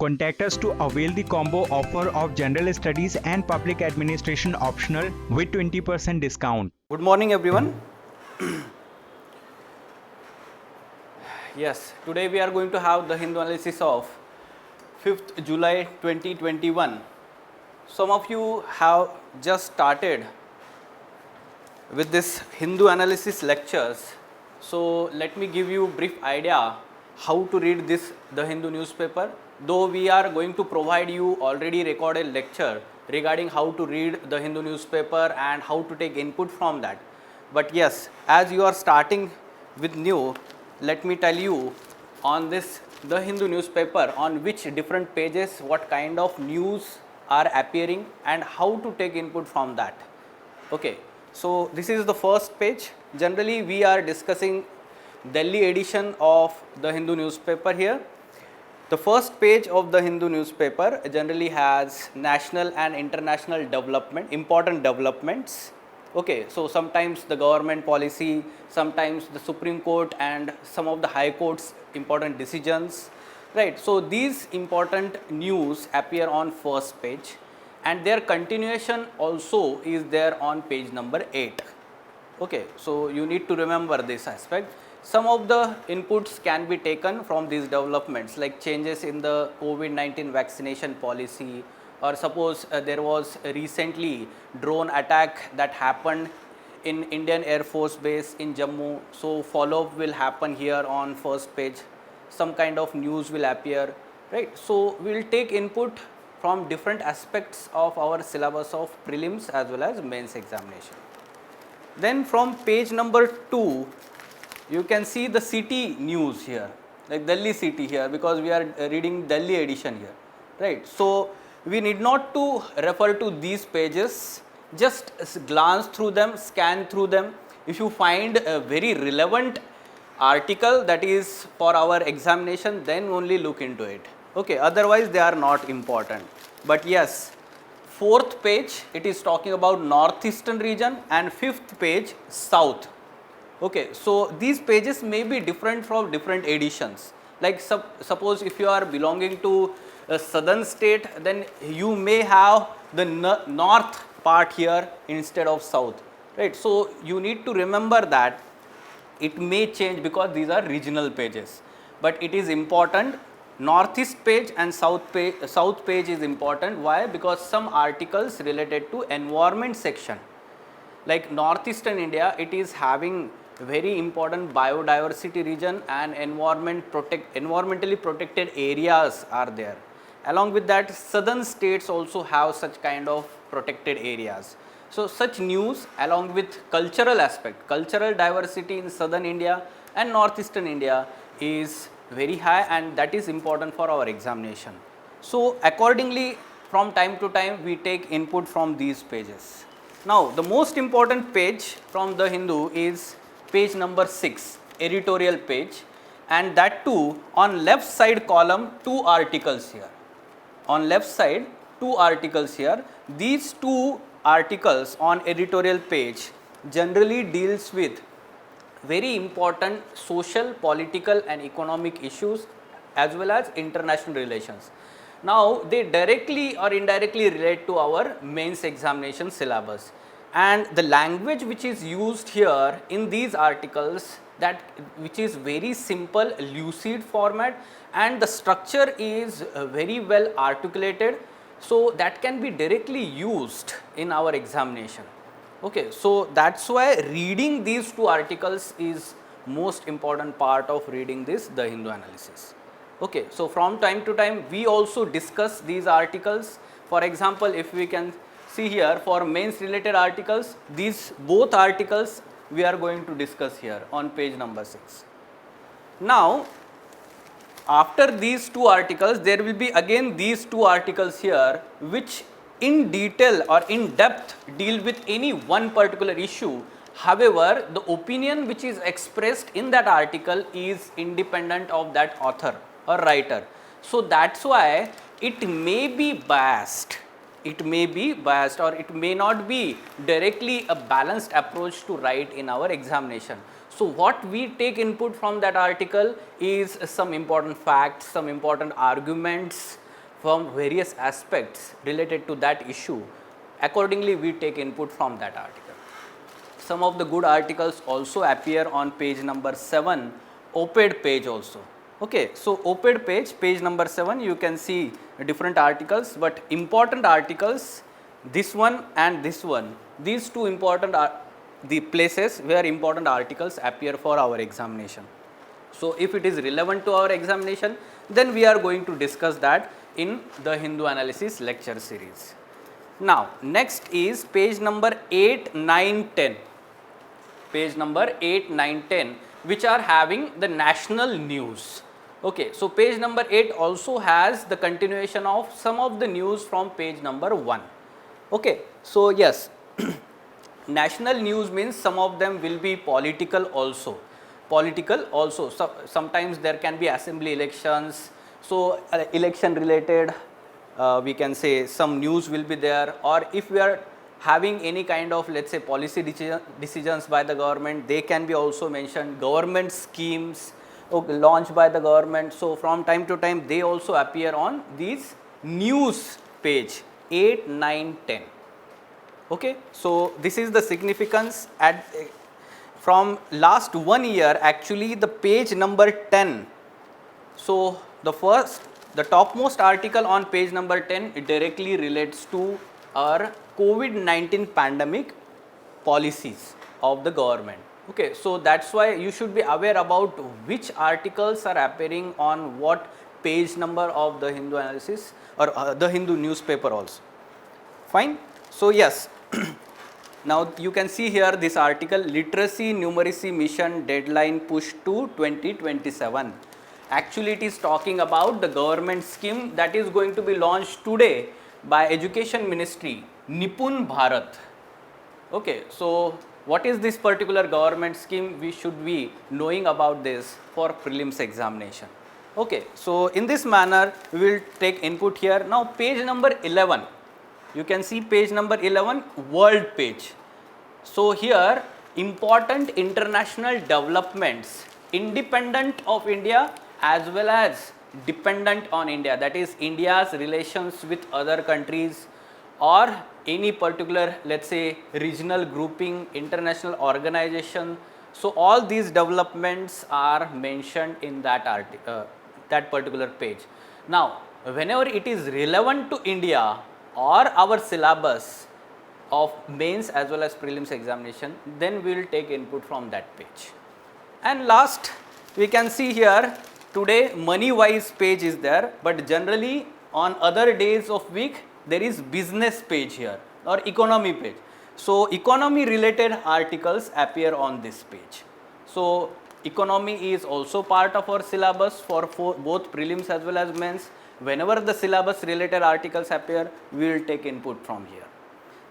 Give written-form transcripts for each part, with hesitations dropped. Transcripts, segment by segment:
Contact us to avail the combo offer of General Studies and Public Administration optional with 20% discount. Good morning, everyone. Yes, today we are going to have the Hindu analysis of 5th July 2021. Some of you have just started with this Hindu analysis lectures. So let me give you a brief idea how to read this the Hindu newspaper. Though we are going to provide you already recorded lecture regarding how to read the Hindu newspaper and how to take input from that. But yes, as you are starting with new, let me tell you on this the Hindu newspaper on which different pages what kind of news are appearing and how to take input from that. Okay, so this is the first page. Generally we are discussing Delhi edition of the Hindu newspaper here. The first page of the Hindu newspaper generally has national and international development, important developments. Okay, so sometimes the government policy, sometimes the Supreme Court and some of the High Courts important decisions, right. So these important news appear on first page and their continuation also is there on page number 8. Okay, so you need to remember this aspect. Some of the inputs can be taken from these developments like changes in the COVID-19 vaccination policy, or suppose there was recently drone attack that happened in Indian Air Force base in Jammu. So follow up will happen here on first page. Some kind of news will appear, right. So we will take input from different aspects of our syllabus of prelims as well as mains examination. Then from page number 2, you can see the city news here, like Delhi city here, because we are reading Delhi edition here, right. So we need not to refer to these pages, just glance through them, scan through them. If you find a very relevant article that is for our examination, then only look into it. Okay, otherwise they are not important. But yes, fourth page it is talking about northeastern region and fifth page south. Okay, so these pages may be different from different editions. Like suppose if you are belonging to a southern state, then you may have the north part here instead of south, right. So you need to remember that it may change because these are regional pages, but it is important. Northeast page and south page is important. Why? Because some articles related to environment section, like northeastern India, it is having very important biodiversity region and environmentally protected areas are there. Along with that, southern states also have such kind of protected areas. So such news along with cultural aspect, cultural diversity in southern India and northeastern India is very high, and that is important for our examination. So accordingly, from time to time we take input from these pages. Now the most important page from the Hindu is page number 6, editorial page, and that too on left side column 2 articles here. On left side 2 articles here. These 2 articles on editorial page generally deals with very important social, political and economic issues as well as international relations. Now they directly or indirectly relate to our mains examination syllabus, and the language which is used here in these articles, that which is very simple lucid format, and the structure is very well articulated, so that can be directly used in our examination. Okay, so that's why reading these 2 articles is most important part of reading this the Hindu analysis. Okay, so from time to time we also discuss these articles. For example, if we can see here for mains related articles, these both articles we are going to discuss here on page number 6. Now after these 2 articles, there will be again these 2 articles here which in detail or in depth deal with any one particular issue. However, the opinion which is expressed in that article is independent of that author or writer. So that's why it may be biased. It may be biased, or it may not be directly a balanced approach to write in our examination. So what we take input from that article is some important facts, some important arguments, from various aspects related to that issue. Accordingly, we take input from that article. Some of the good articles also appear on page number 7, op-ed page also. Okay, so op-ed page number 7, you can see different articles, but important articles, this one and this one, these two important are the places where important articles appear for our examination. So if it is relevant to our examination, then we are going to discuss that in the Hindu analysis lecture series. Now, next is page number 8, 9, 10. Page number 8, 9, 10, which are having the national news. Okay, so page number 8 also has the continuation of some of the news from page number 1. Okay, so yes, national news means some of them will be political also. So sometimes there can be assembly elections, so election related we can say some news will be there, or if we are having any kind of, let's say, policy decisions by the government, they can be also mentioned. Government schemes launched by the government, so from time to time they also appear on these news page 8, 9, 10. Okay, so this is the significance at from last 1 year. Actually, the page number 10, so the topmost article on page number 10, it directly relates to our COVID-19 pandemic policies of the government. Okay, so that's why you should be aware about which articles are appearing on what page number of the Hindu analysis or the Hindu newspaper also. Fine. So yes, now you can see here this article, literacy numeracy mission deadline push to 2027. Actually, it is talking about the government scheme that is going to be launched today by Education Ministry, Nipun Bharat. Okay, so what is this particular government scheme? We should be knowing about this for prelims examination. Okay, so in this manner, we will take input here. Now, page number 11, you can see page number 11, world page. So here, important international developments, independent of India as well as dependent on India, that is India's relations with other countries or any particular, let's say, regional grouping, international organization. So all these developments are mentioned in that that particular page. Now, whenever it is relevant to India or our syllabus of mains as well as prelims examination, then we will take input from that page. And last, we can see here today money wise page is there, but generally on other days of week there is business page here or economy page. So economy related articles appear on this page. So economy is also part of our syllabus for both prelims as well as mains. Whenever the syllabus related articles appear, we will take input from here.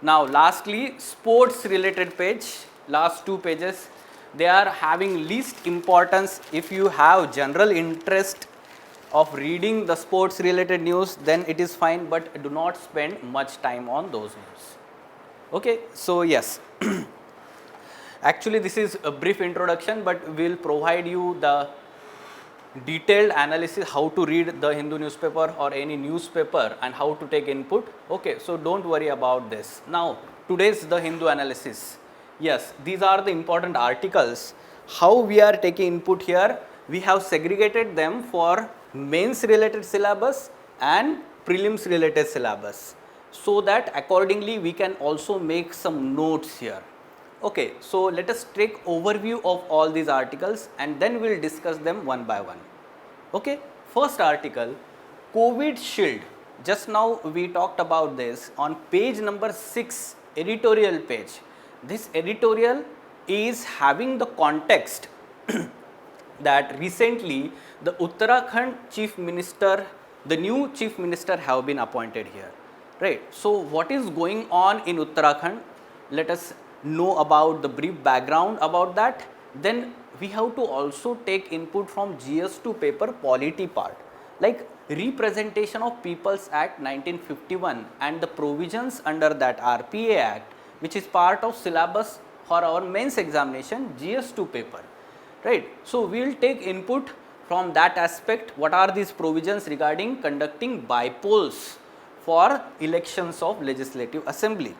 Now lastly, sports related page, last 2 pages, they are having least importance. If you have general interest of reading the sports related news, then it is fine, but do not spend much time on those news. Okay, so yes, actually this is a brief introduction, but we will provide you the detailed analysis how to read the Hindu newspaper or any newspaper and how to take input. Okay, so don't worry about this. Now today's the Hindu analysis. Yes, these are the important articles. How we are taking input here, we have segregated them for mains related syllabus and prelims related syllabus, so that accordingly we can also make some notes here. Okay, so let us take overview of all these articles and then we will discuss them one by one. Okay, first article, COVID Shield. Just now we talked about this on page number 6, editorial page. This editorial is having the context that recently the Uttarakhand Chief Minister, the new Chief Minister have been appointed here, right? So what is going on in Uttarakhand? Let us know about the brief background about that. Then we have to also take input from GS2 paper polity part, like representation of People's Act 1951 and the provisions under that RPA Act, which is part of syllabus for our mains examination GS2 paper, right? So we will take input from that aspect, what are these provisions regarding conducting bypolls for elections of Legislative Assembly.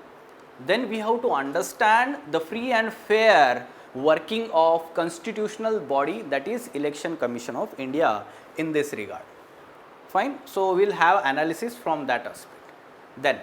Then we have to understand the free and fair working of constitutional body, that is Election Commission of India in this regard. Fine. So, we will have analysis from that aspect. Then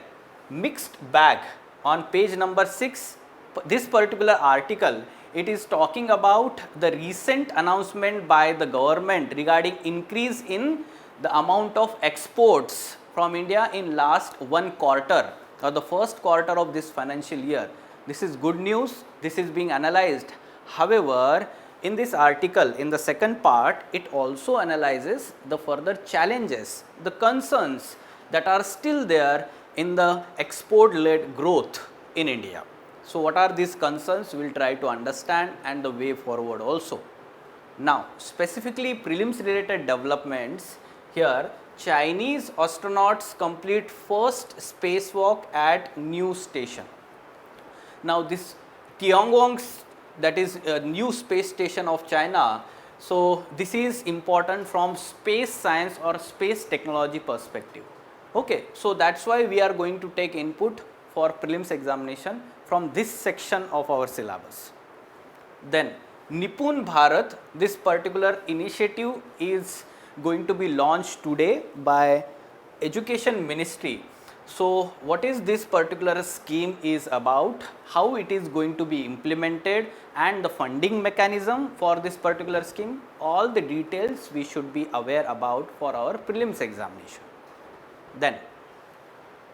mixed bag on page number 6, this particular article, it is talking about the recent announcement by the government regarding increase in the amount of exports from India in last one quarter or the first quarter of this financial year. This is good news, this is being analyzed. However, in this article, in the second part, it also analyzes the further challenges, the concerns that are still there in the export-led growth in India. So, what are these concerns? We will try to understand and the way forward also. Now, specifically prelims related developments here, Chinese astronauts complete first spacewalk at new station. Now, this Tiangong, that is a new space station of China. So, this is important from space science or space technology perspective. Okay. So, that is why we are going to take input for prelims examination from this section of our syllabus. Then Nipun Bharat, this particular initiative is going to be launched today by Education Ministry. So, what is this particular scheme is about, how it is going to be implemented and the funding mechanism for this particular scheme, all the details we should be aware about for our prelims examination. Then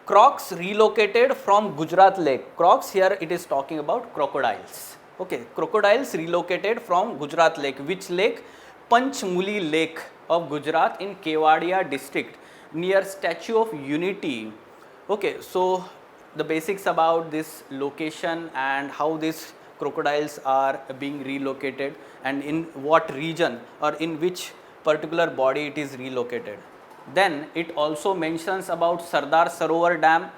crocs relocated from Gujarat lake. Crocs, here it is talking about crocodiles. Okay, crocodiles relocated from Gujarat lake. Which lake? Panchmuli lake of Gujarat in Kewadia district near Statue of Unity. Okay, so the basics about this location and how these crocodiles are being relocated and in what region or in which particular body it is relocated. Then it also mentions about Sardar Sarovar Dam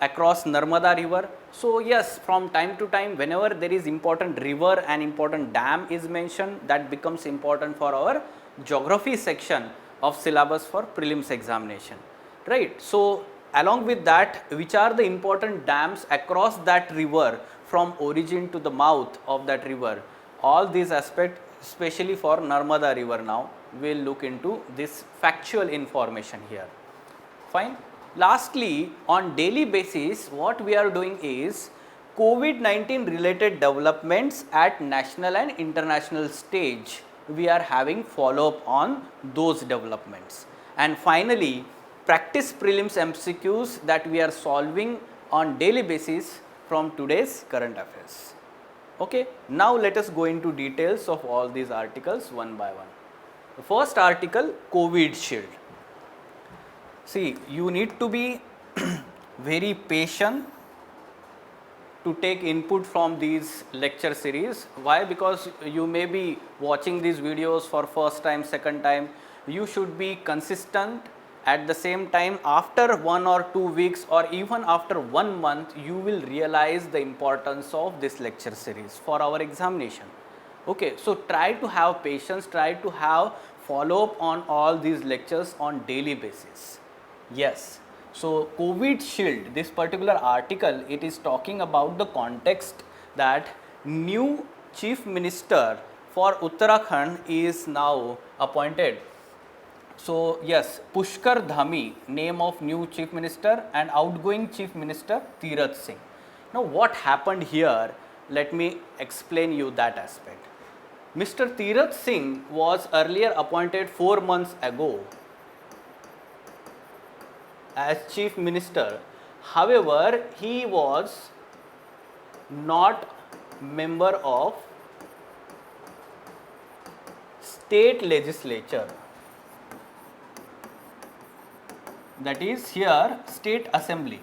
across Narmada river. So, yes, from time to time whenever there is important river and important dam is mentioned, that becomes important for our geography section of syllabus for prelims examination, right. So, along with that, which are the important dams across that river from origin to the mouth of that river, all these aspects, especially for Narmada river now, we will look into this factual information here. Fine. Lastly, on daily basis, what we are doing is COVID-19 related developments at national and international stage. We are having follow up on those developments. And finally, practice prelims MCQs that we are solving on daily basis from today's current affairs. Okay. Now, let us go into details of all these articles one by one. The first article, COVID shield. See, you need to be very patient to take input from these lecture series. Why? Because you may be watching these videos for first time, second time. You should be consistent. At the same time, after 1 or 2 weeks or even after 1 month, you will realize the importance of this lecture series for our examination. Okay, so try to have patience, try to have follow up on all these lectures on daily basis. Yes, so COVID shield, this particular article, it is talking about the context that new chief minister for Uttarakhand is now appointed. So, yes, Pushkar Dhami, name of new chief minister, and outgoing chief minister Tirath Singh. Now, what happened here? Let me explain you that aspect. Mr. Tirath Singh was earlier appointed 4 months ago as chief minister. However, he was not member of state legislature. That is here state assembly,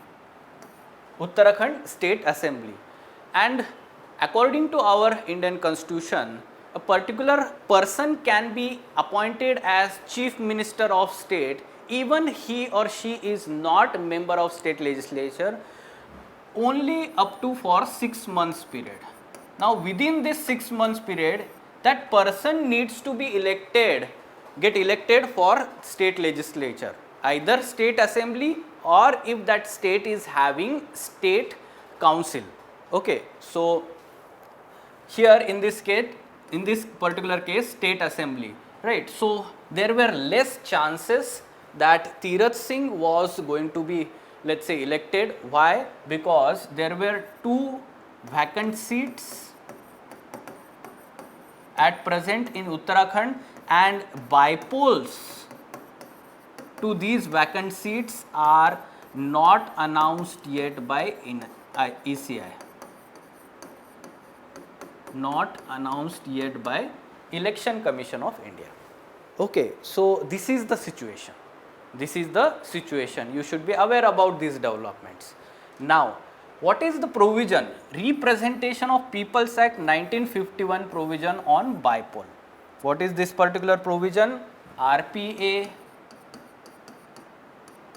Uttarakhand state assembly. And according to our Indian constitution, a particular person can be appointed as chief minister of state even he or she is not a member of state legislature only up to for 6 months period. Now, within this 6 months period, that person needs to be elected get elected for state legislature, either state assembly or if that state is having state council. Okay, so here in this case, in this particular case, state assembly, right? So there were less chances that Tirath Singh was going to be, let's say, elected. Why? Because there were 2 vacant seats at present in Uttarakhand, and bypolls to these vacant seats are not announced yet by ECI. Not announced yet by Election Commission of India. Okay, so this is the situation. This is the situation. You should be aware about these developments. Now, what is the provision? Representation of People's Act 1951 provision on bypoll. What is this particular provision? RPA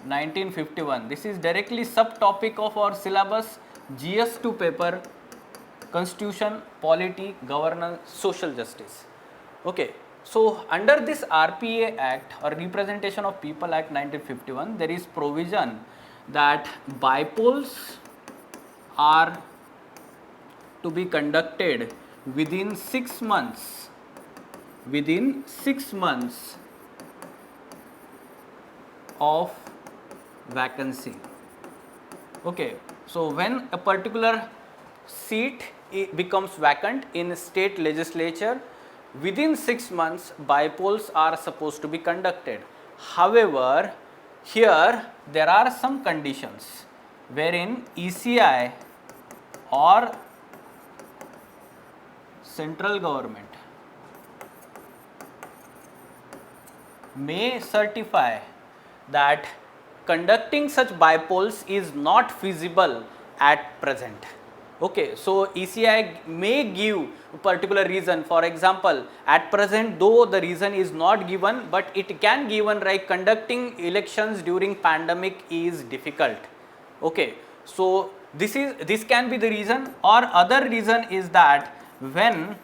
1951. This is directly subtopic of our syllabus GS2 paper, Constitution, Polity, Governance, Social Justice. Okay, so under this RPA Act or Representation of People Act 1951, there is provision that bypolls are to be conducted within 6 months. Within 6 months of vacancy. Okay, so when a particular seat becomes vacant in state legislature, within 6 months bypolls are supposed to be conducted. However, here there are some conditions wherein ECI or central government may certify that conducting such bypolls is not feasible at present. Okay, so ECI may give a particular reason. For example, at present, though the reason is not given, but it can given like conducting elections during pandemic is difficult. Okay, so this can be the reason, or other reason is that when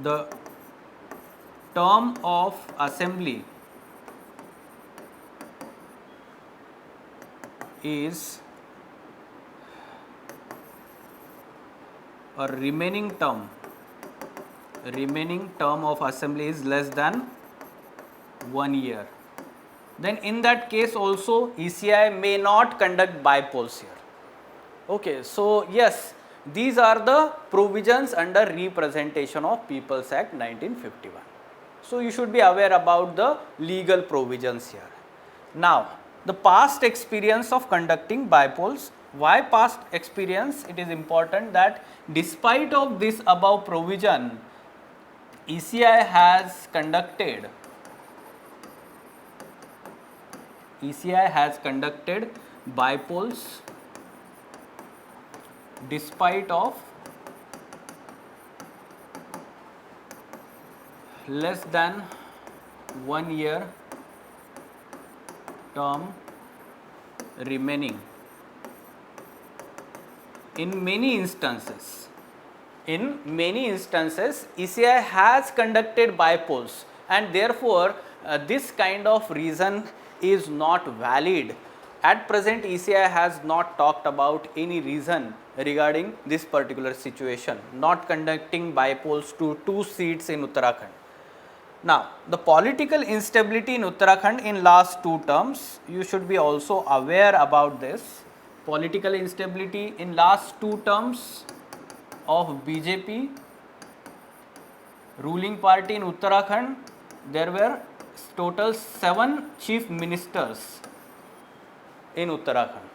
the term of assembly is a remaining term of assembly is less than 1 year, then in that case also ECI may not conduct bypolls here. Okay, so yes, these are the provisions under Representation of People's Act 1951. So you should be aware about the legal provisions here. Now, the past experience of conducting bypolls. Why past experience? It is important that despite of this above provision, ECI has conducted bypolls despite of less than 1 year term remaining. In many instances, ECI has conducted bypolls, and therefore this kind of reason is not valid. At present, ECI has not talked about any reason regarding this particular situation, not conducting bypolls to 2 seats in Uttarakhand. Now, the political instability in Uttarakhand in last 2 terms, you should be also aware about this. Political instability in last 2 terms of BJP ruling party in Uttarakhand, there were total 7 chief ministers in Uttarakhand.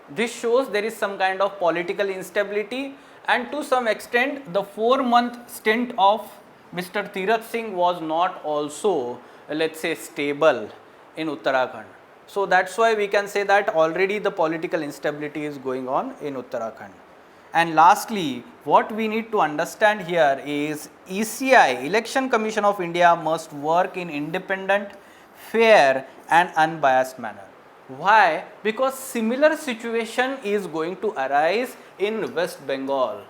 This shows there is some kind of political instability, and to some extent the 4-month stint of Mr. Tirath Singh was not also, let's say, stable in Uttarakhand. So that's why we can say that already the political instability is going on in Uttarakhand. And lastly, what we need to understand here is ECI, Election Commission of India, must work in independent, fair and unbiased manner. Why? Because similar situation is going to arise in West Bengal.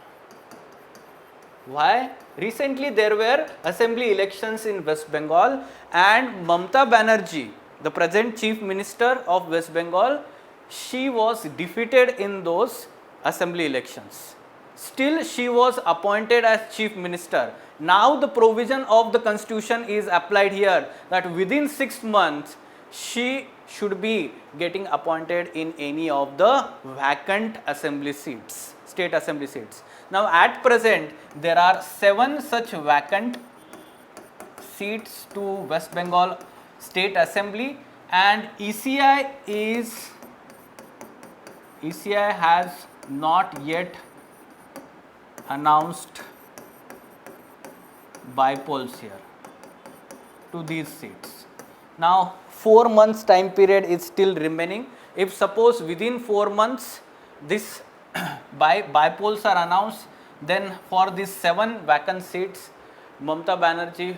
Why? Recently there were assembly elections in West Bengal, and Mamata Banerjee, the present chief minister of West Bengal, she was defeated in those assembly elections. Still she was appointed as chief minister. Now the provision of the constitution is applied here, that within 6 months she should be getting appointed in any of the vacant assembly seats, state assembly seats. Now at present there are 7 such vacant seats to West Bengal State Assembly, and ECI has not yet announced bypolls here to these seats. Now 4 months time period is still remaining. If suppose within 4 months this bypolls are announced, then for these 7 vacant seats, Mamata Banerjee,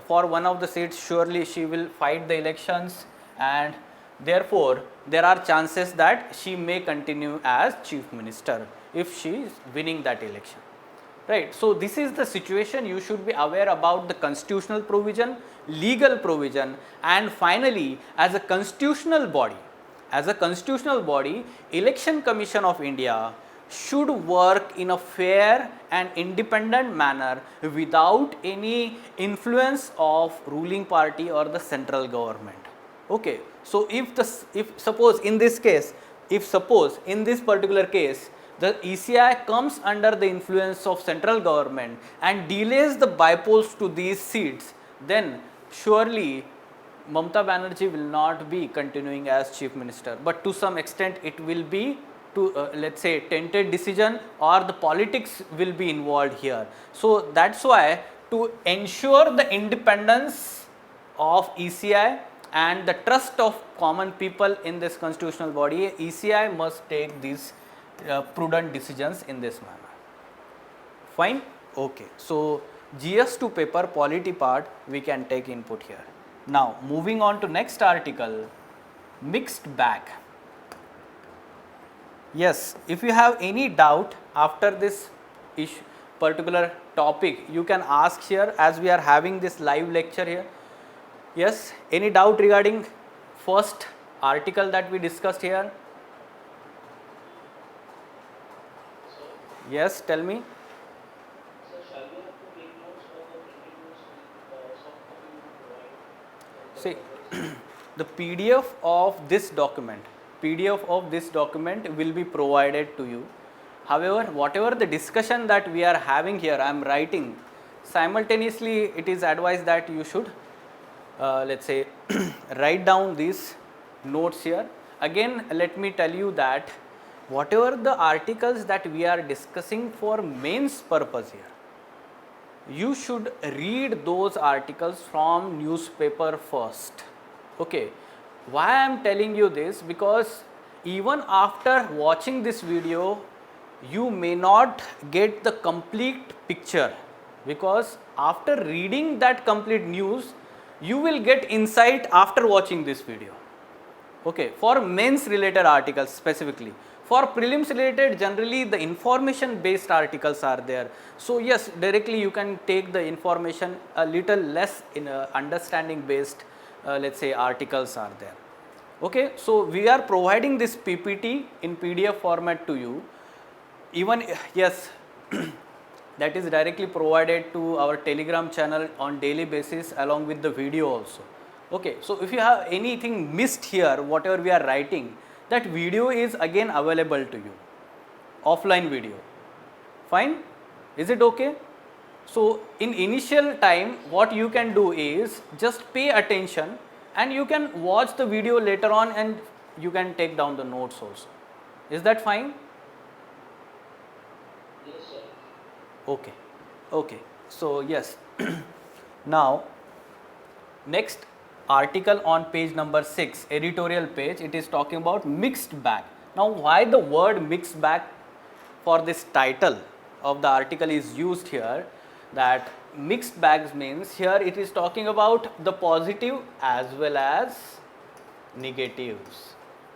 for one of the seats surely she will fight the elections, and therefore there are chances that she may continue as chief minister if she is winning that election. Right. So this is the situation. You should be aware about the constitutional provision, legal provision, and finally as a constitutional body, Election Commission of India should work in a fair and independent manner without any influence of ruling party or the central government. Okay. So if suppose in this particular case the ECI comes under the influence of central government and delays the bypolls to these seats, then surely Mamata Banerjee will not be continuing as chief minister, but to some extent it will be to let's say tainted decision, or the politics will be involved here. So that's why, to ensure the independence of ECI and the trust of common people in this constitutional body, ECI must take these prudent decisions in this manner. Fine? Okay. So GS2 paper polity part we can take input here. Now moving on to next article, mixed bag. Yes, if you have any doubt after this particular topic, you can ask here, as we are having this live lecture here. Yes, any doubt regarding first article that we discussed here? Yes, tell me. See, the PDF of this document will be provided to you. However, whatever the discussion that we are having here, I am writing. Simultaneously, it is advised that you should, let's say, write down these notes here. Again, let me tell you that whatever the articles that we are discussing for mains purpose here, you should read those articles from newspaper first. Okay. Why I am telling you this? Because even after watching this video, you may not get the complete picture, because after reading that complete news, you will get insight after watching this video. Okay. For mains related articles specifically. For prelims related, generally the information based articles are there. So yes, directly you can take the information a little less in understanding based, let's say, articles are there. Okay. So we are providing this PPT in PDF format to you. Even yes, that is directly provided to our Telegram channel on daily basis along with the video also. Okay. So if you have anything missed here, whatever we are writing, that video is again available to you, offline video. Fine? Is it okay? So in initial time, what you can do is just pay attention, and you can watch the video later on and you can take down the notes also. Is that fine? Yes, sir. Okay. Okay. So yes. Now next article on page number 6, editorial page, it is talking about mixed bag. Now why the word mixed bag for this title of the article is used here? That mixed bags means here it is talking about the positive as well as negatives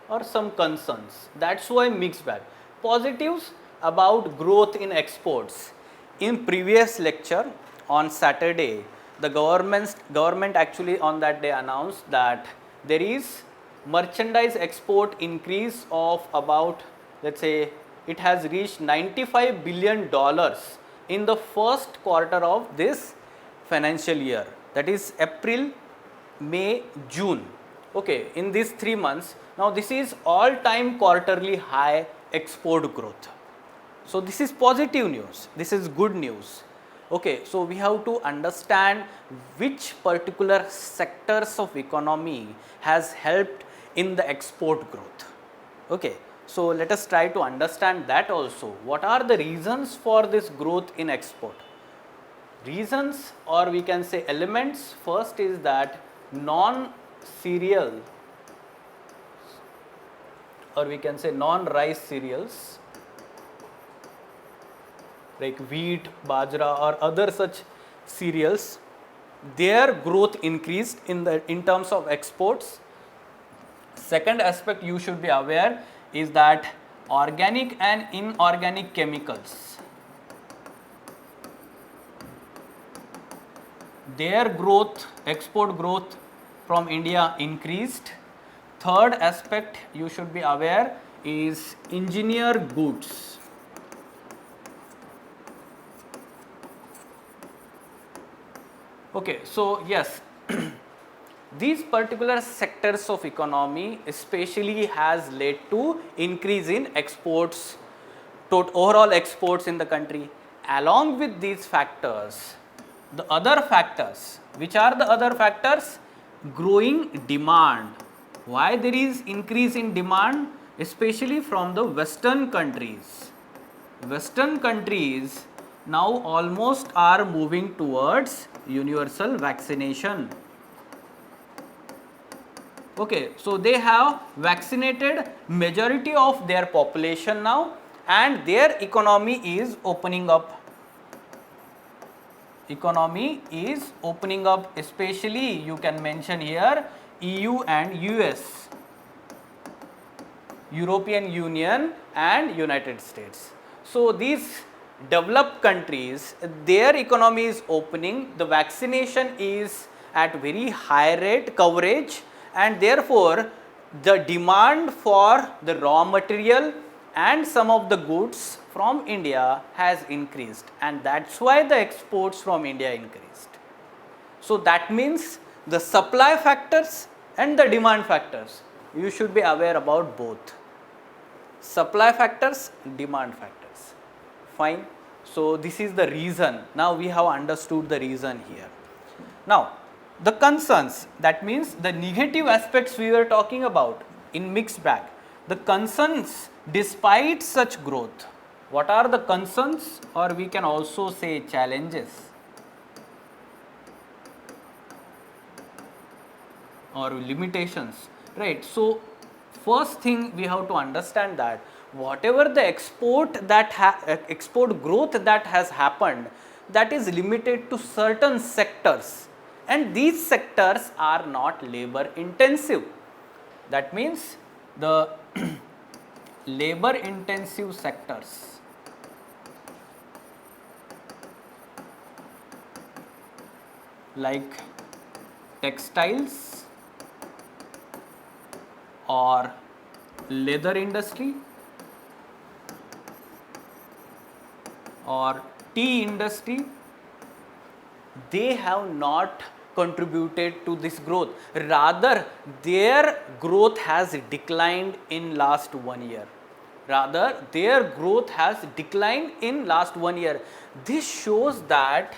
or some concerns. That's why mixed bag. Positives about growth in exports, in previous lecture on Saturday, the government actually on that day announced that there is merchandise export increase of about, let's say, it has reached $95 billion in the first quarter of this financial year, that is April, May, June. Okay, in these 3 months, now this is all time quarterly high export growth. So this is positive news, this is good news. Okay, so we have to understand which particular sectors of economy has helped in the export growth. Okay, so let us try to understand that also. What are the reasons for this growth in export? Reasons, or we can say elements. First is that non-cereal, or we can say non-rice cereals like wheat, bajra or other such cereals, their growth increased in terms of exports. Second aspect you should be aware is that organic and inorganic chemicals, their growth, export growth from India increased. Third aspect you should be aware is engineered goods. Okay, so yes, these particular sectors of economy especially has led to increase in exports, overall exports in the country. Along with these factors, the other factors, which are the other factors? Growing demand. Why there is increase in demand? Especially from the Western countries. Western countries now almost are moving towards universal vaccination. Okay, so they have vaccinated majority of their population now, and their economy is opening up. Economy is opening up, especially you can mention here EU and US, European Union and United States. So these developed countries, their economy is opening, the vaccination is at very high rate coverage, and therefore the demand for the raw material and some of the goods from India has increased, and that's why the exports from India increased. So that means the supply factors and the demand factors, you should be aware about both. Supply factors, demand factors. Fine. So this is the reason. Now we have understood the reason here. Now the concerns, that means the negative aspects we were talking about in mixed bag. The concerns despite such growth. What are the concerns, or we can also say challenges or limitations, right? So first thing we have to understand that whatever the export growth that has happened, that is limited to certain sectors, and these sectors are not labor intensive. That means the labor intensive sectors like textiles or leather industry or tea industry, they have not contributed to this growth. Rather, their growth has declined in last 1 year. Rather, their growth has declined in last 1 year. This shows that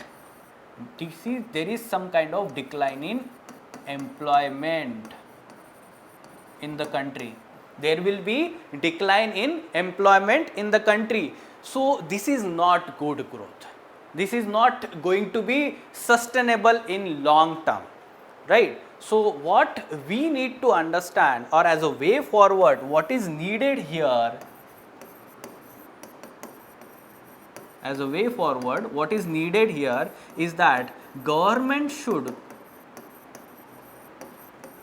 there is some kind of decline in employment in the country. There will be decline in employment in the country. So this is not good growth. This is not going to be sustainable in long term, right? So what we need to understand, or as a way forward, what is needed here, as a way forward, what is needed here is that government should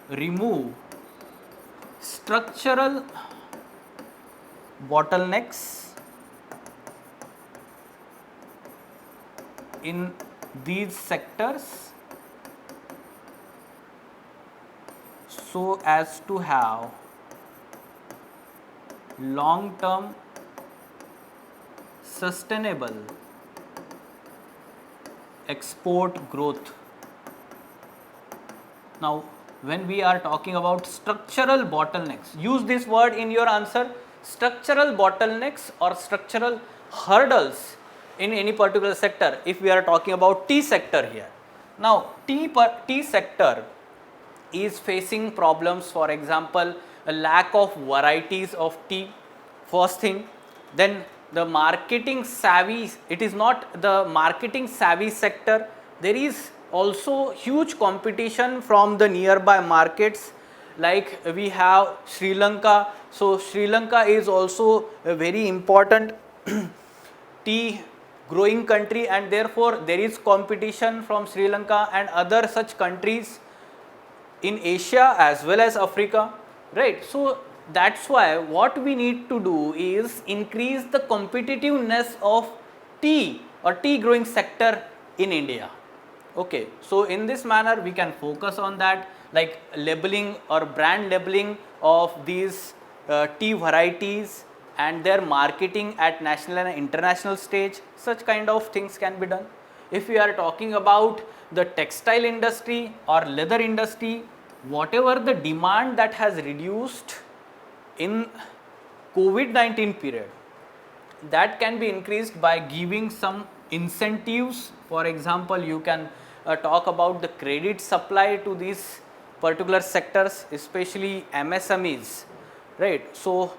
remove structural bottlenecks in these sectors so as to have long term sustainable export growth. Now, when we are talking about structural bottlenecks, use this word in your answer, structural bottlenecks or structural hurdles in any particular sector, if we are talking about tea sector here. Now, tea sector is facing problems, for example, a lack of varieties of tea, first thing. Then the marketing savvy, it is not the marketing savvy sector, there is also huge competition from the nearby markets, like we have Sri Lanka. So Sri Lanka is also a very important tea growing country, and therefore there is competition from Sri Lanka and other such countries in Asia as well as Africa, right? So that's why what we need to do is increase the competitiveness of tea or tea growing sector in India. Okay, so in this manner we can focus on that, like labeling or brand labeling of these tea varieties and their marketing at national and international stage. Such kind of things can be done. If we are talking about the textile industry or leather industry, whatever the demand that has reduced in COVID-19 period, that can be increased by giving some incentives. For example, you can talk about the credit supply to these particular sectors, especially MSMEs, right? So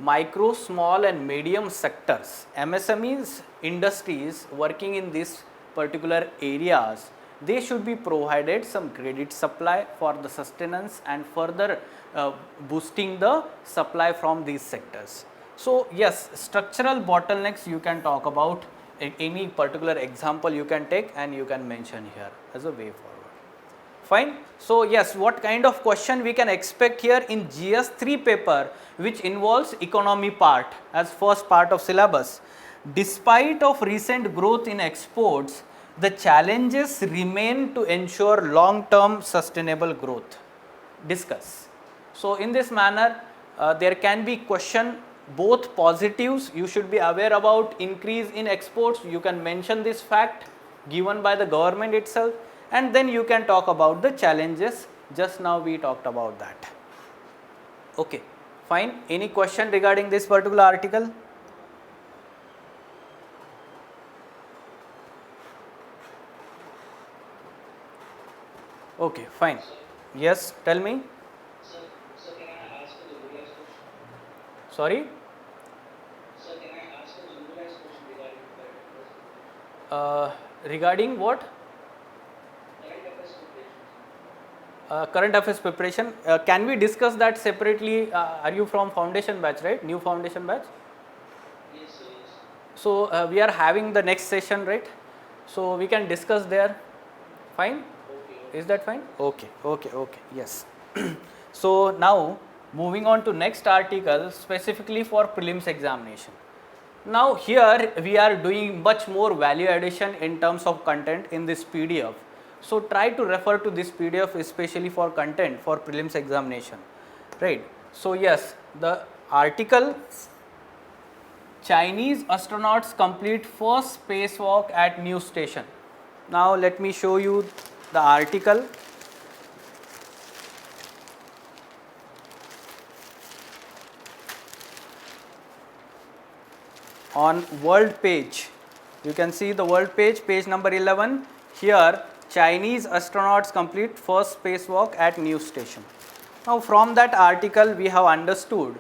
micro, small and medium sectors, MSMEs, industries working in these particular areas, they should be provided some credit supply for the sustenance and further boosting the supply from these sectors. So yes, structural bottlenecks you can talk about, any particular example you can take and you can mention here as a way forward. Fine. So yes, what kind of question we can expect here in GS3 paper, which involves economy part as first part of syllabus. Despite of recent growth in exports, the challenges remain to ensure long term sustainable growth. Discuss. So in this manner there can be question both positives, you should be aware about increase in exports, you can mention this fact given by the government itself, and then you can talk about the challenges. Just now we talked about that. Okay, fine. Any question regarding this particular article? Okay, fine. Yes, tell me. Sir, can I ask a generalized question? Sorry? Sir, can I ask a generalized question regarding current affairs? Regarding what? Current affairs preparation. Current affairs preparation. Can we discuss that separately? Are you from foundation batch, right? New foundation batch? Yes, sir, yes. So we are having the next session, right? So we can discuss there. Fine? Okay. Is that fine? Okay, okay, okay, yes. So now moving on to next article specifically for prelims examination. Now here we are doing much more value addition in terms of content in this PDF. So try to refer to this PDF especially for content for prelims examination, right? So yes, the article, Chinese astronauts complete first spacewalk at new station. Now let me show you the article. On world page, you can see the world page, page number 11. Here, Chinese astronauts complete first spacewalk at new station. Now, from that article, we have understood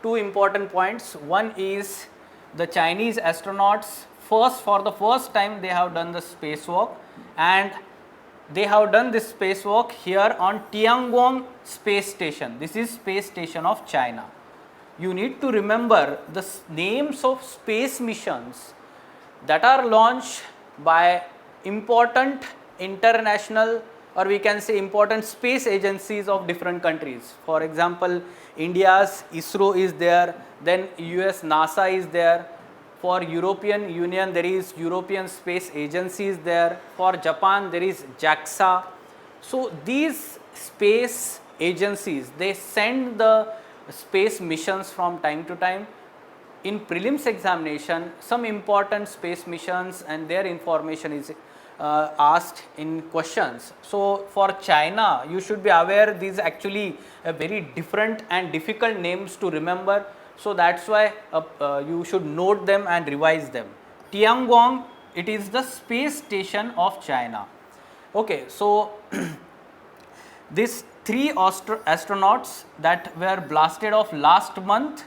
two important points. One is the Chinese astronauts for the first time they have done the spacewalk, and they have done this spacewalk here on Tiangong space station. This is space station of China. You need to remember the names of space missions that are launched by important international, or we can say important space agencies of different countries. For example, India's ISRO is there, then US NASA is there. For European Union, there is European Space Agency is there. For Japan, there is JAXA. So these space agencies, they send the space missions from time to time. In prelims examination, some important space missions and their information is asked in questions. So for China, you should be aware these actually very different and difficult names to remember. So that's why you should note them and revise them. Tiangong, it is the space station of China. Okay, so these 3 astronauts that were blasted off last month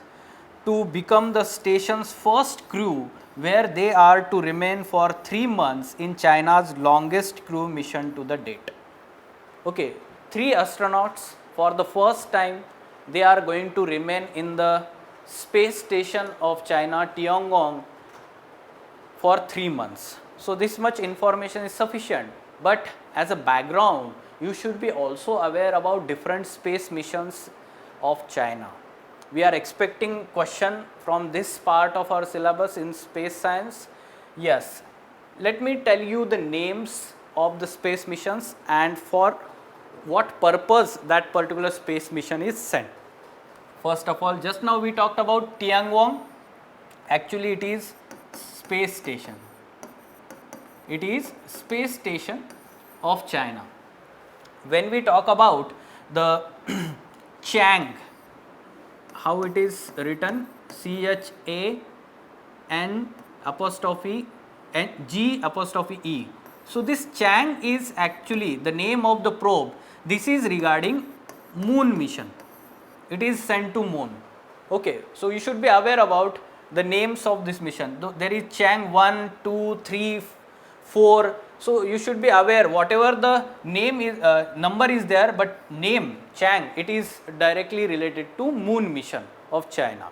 to become the station's first crew, where they are to remain for 3 months in China's longest crew mission to the date. Okay, 3 astronauts for the first time, they are going to remain in the space station of China, Tiangong, for 3 months. So this much information is sufficient, but as a background, you should be also aware about different space missions of China. We are expecting question from this part of our syllabus in space science. Yes, let me tell you the names of the space missions and for what purpose that particular space mission is sent. First of all, just now we talked about Tiangong. Actually, it is space station. It is space station of China. When we talk about the Chang, how it is written, CHAN_G_E. So this Chang is actually the name of the probe. This is regarding moon mission. It is sent to moon. Okay, so you should be aware about the names of this mission. There is Chang 1, 2, 3, 4. So you should be aware whatever the name is, number is there, but name Chang, it is directly related to moon mission of China.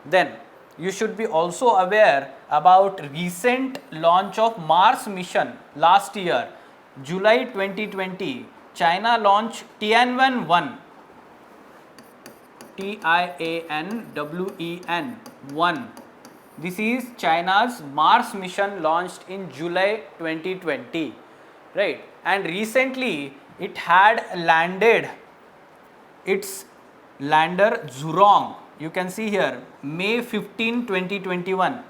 Then you should be also aware about recent launch of Mars mission last year, July 2020. China launched Tianwen-1. Tianwen-1. This is China's Mars mission launched in July 2020, right? And recently it had landed its lander Zhurong. You can see here, May 15, 2021.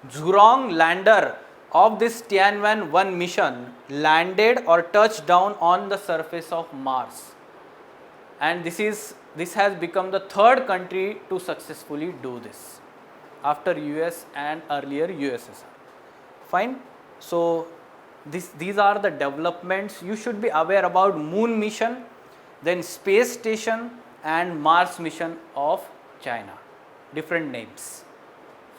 Zhurong lander of this Tianwen-1 mission landed or touched down on the surface of Mars. And this has become the 3rd country to successfully do this, after US and earlier USSR. Fine. So these are the developments you should be aware about: moon mission, then space station and Mars mission of China, different names.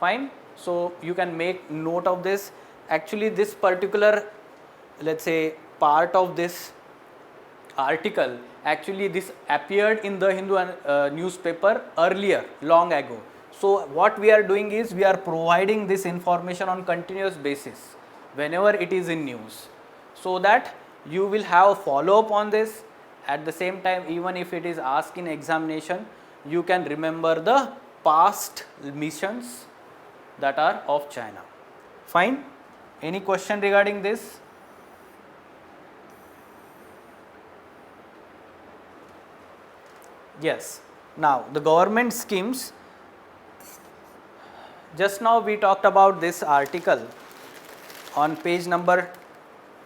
Fine. So you can make note of this. Actually this particular, let's say, part of this article, actually this appeared in the Hindu newspaper earlier, long ago. So what we are doing is we are providing this information on continuous basis whenever it is in news, so that you will have a follow up on this. At the same time, even if it is asked in examination, you can remember the past missions that are of China. Fine. Any question regarding this? Yes. Now the government schemes. Just now we talked about this article on page number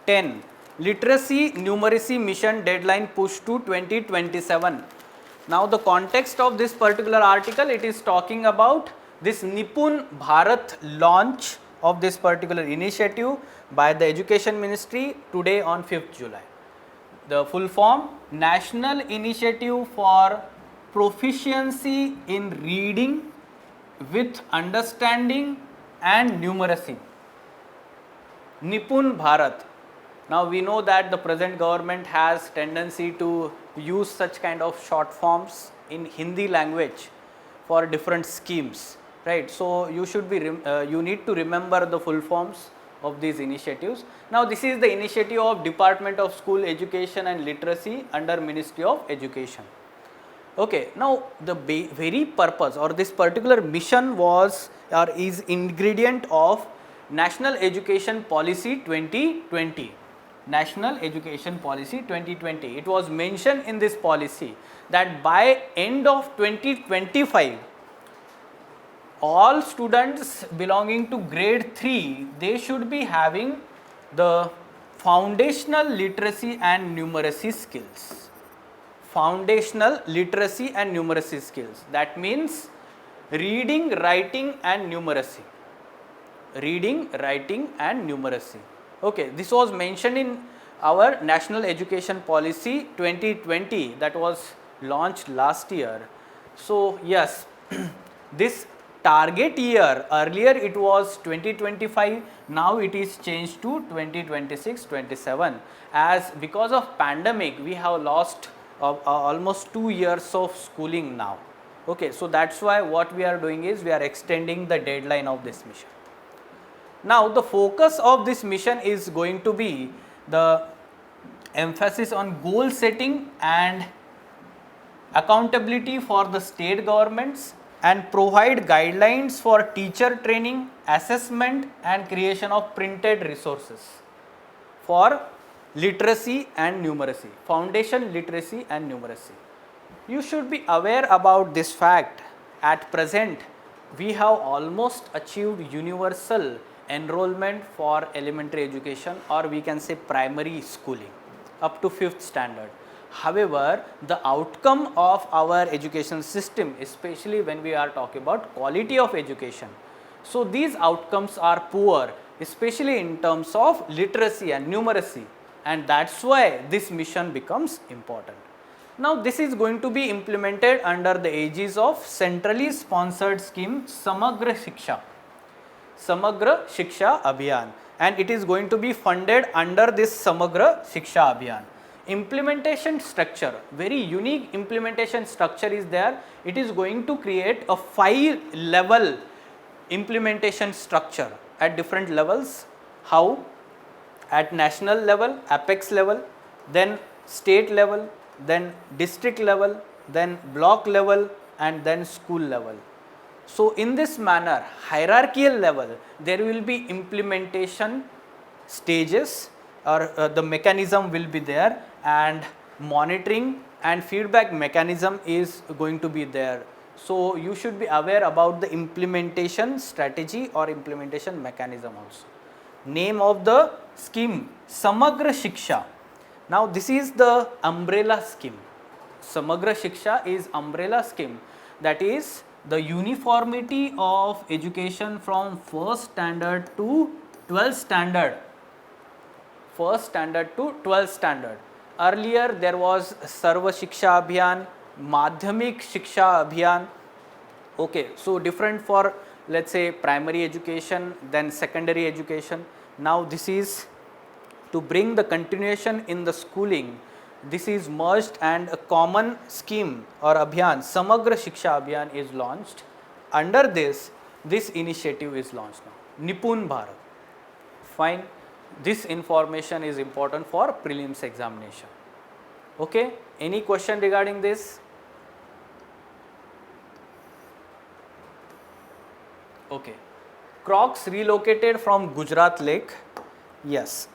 10. Literacy numeracy mission deadline pushed to 2027. Now the context of this particular article, it is talking about this Nipun Bharat launch of this particular initiative by the Education Ministry today on 5th July. The full form: National Initiative for Proficiency in Reading with Understanding and Numeracy. Nipun Bharat. Now we know that the present government has tendency to use such kind of short forms in Hindi language for different schemes, right? So you should be you need to remember the full forms of these initiatives. Now this is the initiative of Department of School Education and Literacy under Ministry of Education. Okay, now the very purpose or this particular mission was or is ingredient of National Education Policy 2020. National Education Policy 2020. It was mentioned in this policy that by end of 2025, all students belonging to grade 3, they should be having the foundational literacy and numeracy skills. Foundational literacy and numeracy skills. That means reading, writing and numeracy. Reading, writing and numeracy. Okay, this was mentioned in our National Education Policy 2020 that was launched last year. So yes, this target year, earlier it was 2025, now it is changed to 2026-27, as because of pandemic we have lost almost 2 years of schooling now. Okay, so that's why what we are doing is we are extending the deadline of this mission. Now the focus of this mission is going to be the emphasis on goal setting and accountability for the state governments, and provide guidelines for teacher training, assessment and creation of printed resources for literacy and numeracy, foundation literacy and numeracy. You should be aware about this fact. At present, we have almost achieved universal enrollment for elementary education, or we can say primary schooling up to 5th standard. However, the outcome of our education system, especially when we are talking about quality of education, so these outcomes are poor, especially in terms of literacy and numeracy, and that's why this mission becomes important. Now this is going to be implemented under the aegis of centrally sponsored scheme Samagra Shiksha, Samagra Shiksha Abhiyan, and it is going to be funded under this Samagra Shiksha Abhiyan. Implementation structure, very unique implementation structure is there. It is going to create a 5-level implementation structure at different levels. How? At national level, apex level, then state level, then district level, then block level and then school level. So in this manner, hierarchical level, there will be implementation stages, or the mechanism will be there, and monitoring and feedback mechanism is going to be there. So you should be aware about the implementation strategy or implementation mechanism also. Name of the scheme, Samagra Shiksha. Now this is the umbrella scheme. Samagra Shiksha is umbrella scheme, that is the uniformity of education from 1st standard to 12th standard. 1st standard to 12th standard. Earlier there was Sarva Shiksha Abhiyan, Madhyamik Shiksha Abhiyan. Okay, so different for, let's say, primary education, then secondary education. Now this is to bring the continuation in the schooling. This is merged and a common scheme or Abhiyan, Samagra Shiksha Abhiyan is launched. Under this initiative is launched now, Nipun Bharat. Fine. This information is important for prelims examination. Okay, any question regarding this? Okay, Crocs relocated from Gujarat Lake. Yes.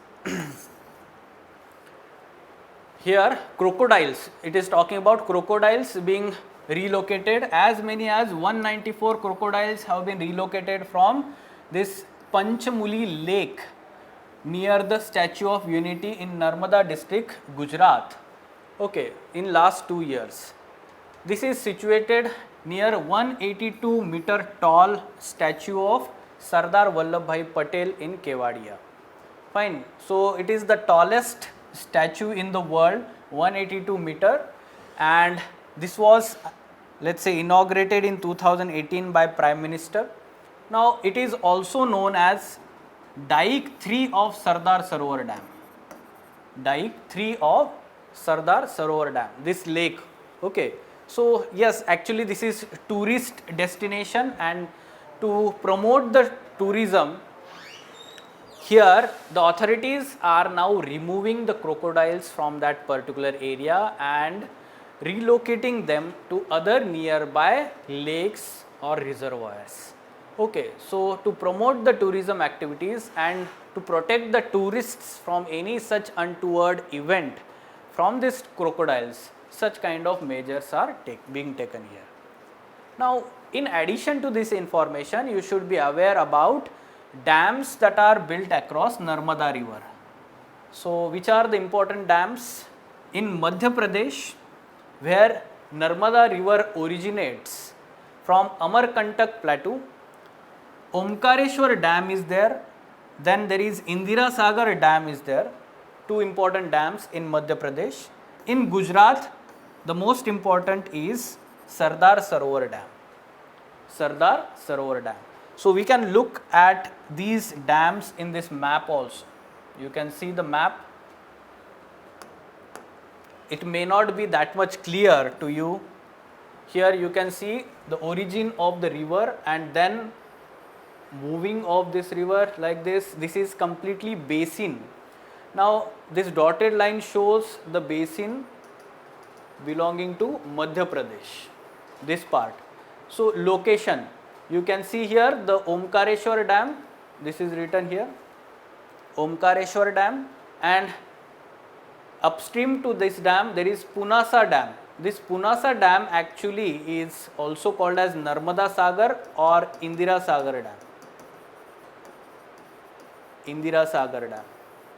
Here crocodiles, it is talking about crocodiles being relocated. As many as 194 crocodiles have been relocated from this Panchamuli Lake near the Statue of Unity in Narmada district, Gujarat. Okay, in last 2 years. This is situated near 182 meter tall statue of Sardar Vallabhbhai Patel in Kevadia. Fine. So it is the tallest statue in the world, 182 meter, and this was, let's say, inaugurated in 2018 by Prime Minister. Now it is also known as Dike 3 of Sardar Sarovar Dam. Dike 3 of Sardar Sarovar Dam, this lake. Okay. So yes, actually this is tourist destination, and to promote the tourism, here the authorities are now removing the crocodiles from that particular area, and relocating them to other nearby lakes or reservoirs. Okay, so to promote the tourism activities and to protect the tourists from any such untoward event from these crocodiles, such kind of measures are being taken here. Now, in addition to this information, you should be aware about dams that are built across Narmada river. So, which are the important dams? In Madhya Pradesh, where Narmada river originates from Amarkantak plateau, Omkareshwar dam is there, then there is Indira Sagar dam is there, two important dams in Madhya Pradesh. In Gujarat, the most important is Sardar Sarovar dam. Sardar Sarovar dam. So we can look at these dams in this map also. You can see the map. It may not be that much clear to you. Here you can see the origin of the river and then moving of this river like this. This is completely basin. Now this dotted line shows the basin belonging to Madhya Pradesh, this part. So location, you can see here the Omkareshwar dam, this is written here, Omkareshwar dam, and upstream to this dam there is Punasa dam. This Punasa dam actually is also called as Narmada Sagar or Indira Sagar dam. Indira Sagar dam,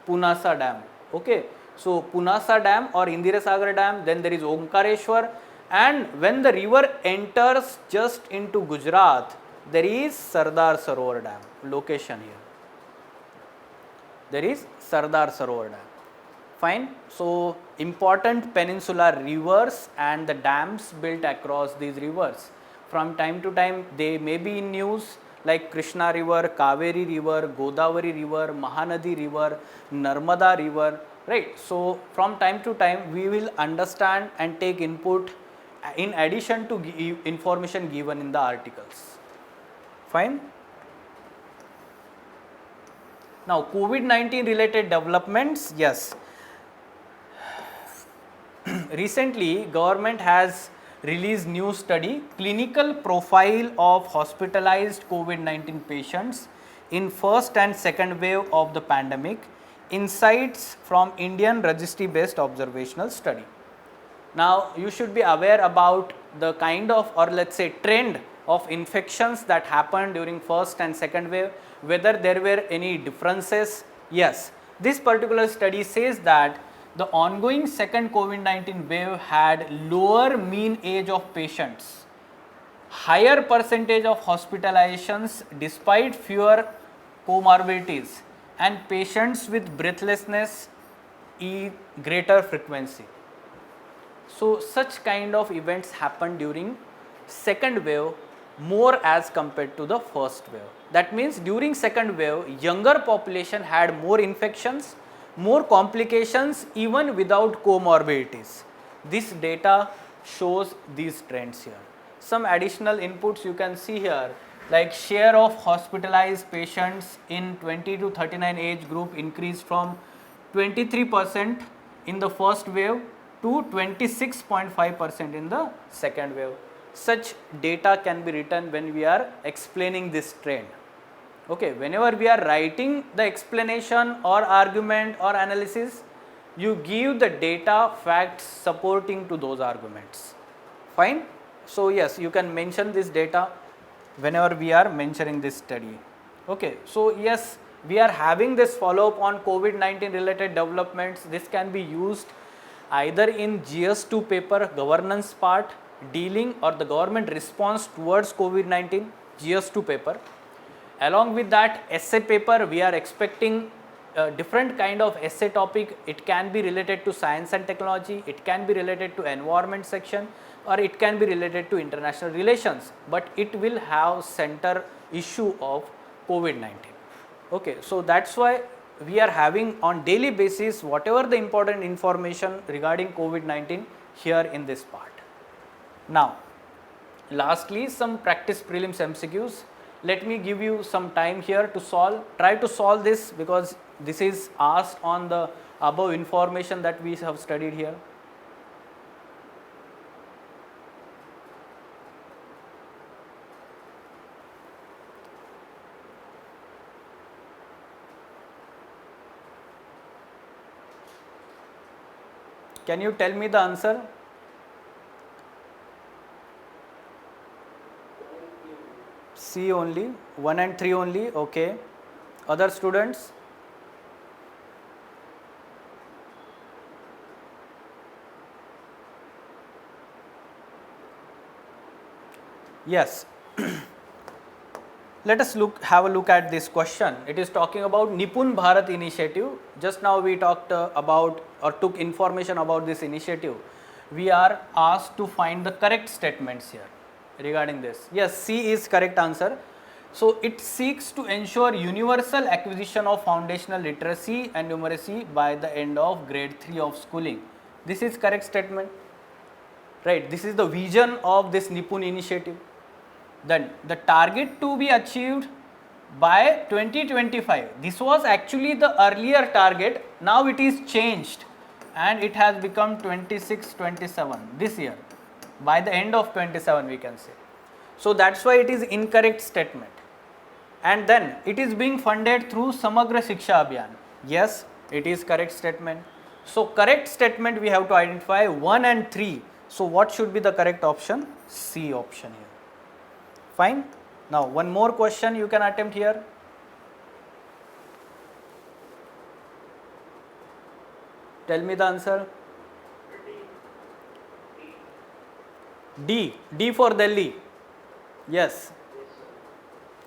Punasa dam. Okay, so Punasa dam or Indira Sagar dam, then there is Omkareshwar, and when the river enters just into Gujarat, there is Sardar Sarovar dam, location here. There is Sardar Sarovar dam. Fine. So important peninsular rivers and the dams built across these rivers. From time to time they may be in news, like Krishna river, Kaveri river, Godavari river, Mahanadi river, Narmada river, right. So from time to time we will understand and take input in addition to information given in the articles. Fine. Now COVID-19 related developments, yes. Recently government has released new study, clinical profile of hospitalized COVID-19 patients in first and second wave of the pandemic, insights from Indian registry based observational study. Now you should be aware about the kind of, or let's say trend of infections that happened during first and second wave, whether there were any differences. Yes, this particular study says that the ongoing second COVID-19 wave had lower mean age of patients, higher percentage of hospitalizations despite fewer comorbidities, and patients with breathlessness greater frequency. So such kind of events happened during second wave more as compared to the first wave. That means during second wave, younger population had more infections, more complications even without comorbidities. This data shows these trends here. Some additional inputs you can see here, like share of hospitalized patients in 20 to 39 age group increased from 23% in the first wave to 26.5% in the second wave. Such data can be written when we are explaining this trend. Okay, whenever we are writing the explanation or argument or analysis, you give the data, facts supporting to those arguments. Fine. So yes, you can mention this data whenever we are mentioning this study. Okay, so yes, we are having this follow up on COVID-19 related developments. This can be used either in GS2 paper, governance part, dealing or the government response towards COVID-19, GS2 paper. Along with that essay paper, we are expecting a different kind of essay topic. It can be related to science and technology, it can be related to environment section, or it can be related to international relations, but it will have center issue of COVID-19. Okay, so that's why we are having on daily basis whatever the important information regarding COVID-19 here in this part. Now, lastly, some practice prelims MCQs. Let me give you some time here to solve. Try to solve this because this is asked on the above information that we have studied here. Can you tell me the answer? C only, 1 and 3 only, okay. Other students? Yes. Let us have a look at this question. It is talking about Nipun Bharat initiative. Just now we talked about or took information about this initiative. We are asked to find the correct statements here regarding this. Yes, C is correct answer. So it seeks to ensure universal acquisition of foundational literacy and numeracy by the end of grade 3 of schooling. This is correct statement, right? This is the vision of this Nipun initiative. Then the target to be achieved by 2025. This was actually the earlier target. Now it is changed and it has become 26-27 this year. By the end of 27 we can say. So that's why it is incorrect statement. And then it is being funded through Samagra Shiksha Abhiyan. Yes, it is correct statement. So correct statement we have to identify 1 and 3. So what should be the correct option? C option here. Fine. Now one more question you can attempt here. Tell me the answer. D. D for Delhi. Yes.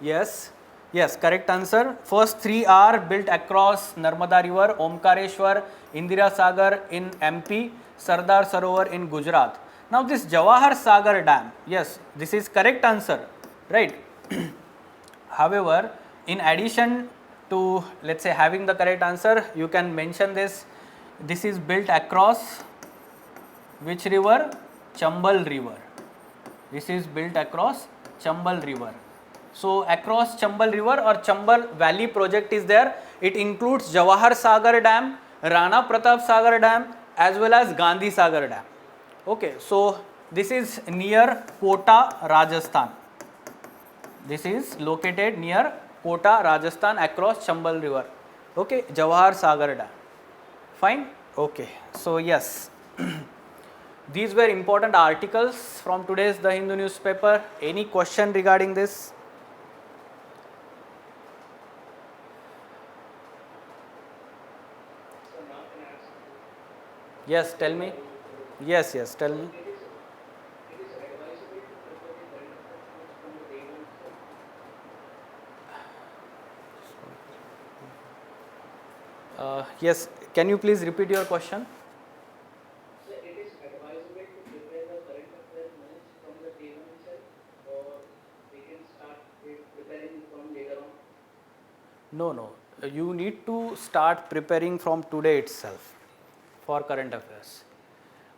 Yes. Yes, correct answer. First three are built across Narmada River, Omkareshwar, Indira Sagar in MP, Sardar Sarovar in Gujarat. Now this Jawahar Sagar Dam, yes, this is correct answer, right? However, in addition to, let's say, having the correct answer, you can mention this. This is built across which river? Chambal River. This is built across Chambal River. So across Chambal River or Chambal Valley project is there. It includes Jawahar Sagar Dam, Rana Pratap Sagar Dam as well as Gandhi Sagar Dam. Okay, so this is near Kota, Rajasthan. This is located near Kota, Rajasthan across Chambal River. Okay, Jawahar Sagar Dam. Fine? Okay, so yes. These were important articles from today's The Hindu newspaper. Any question regarding this? Yes, tell me. Yes, yes, tell me. It is advisable to prepare the current affairs from the day one itself. Yes, can you please repeat your question? So it is advisable to prepare the current affairs knowledge from the day one itself, or we can start preparing from later on? No, no. You need to start preparing from today itself for current affairs.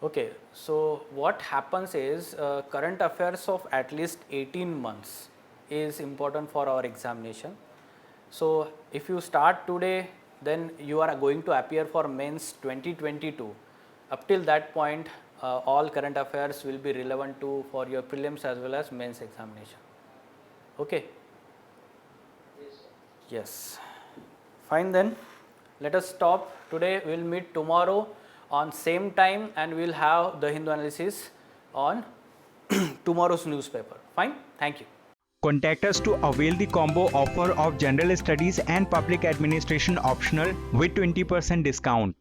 Okay, so what happens is current affairs of at least 18 months is important for our examination. So if you start today, then you are going to appear for mains 2022. Up till that point, all current affairs will be relevant to for your prelims as well as mains examination. Okay? Yes, sir. Yes. Fine then. Let us stop. Today we will meet tomorrow on same time and we will have the Hindu analysis on tomorrow's newspaper. Fine? Thank you. Contact us to avail the combo offer of General Studies and Public Administration optional with 20% discount.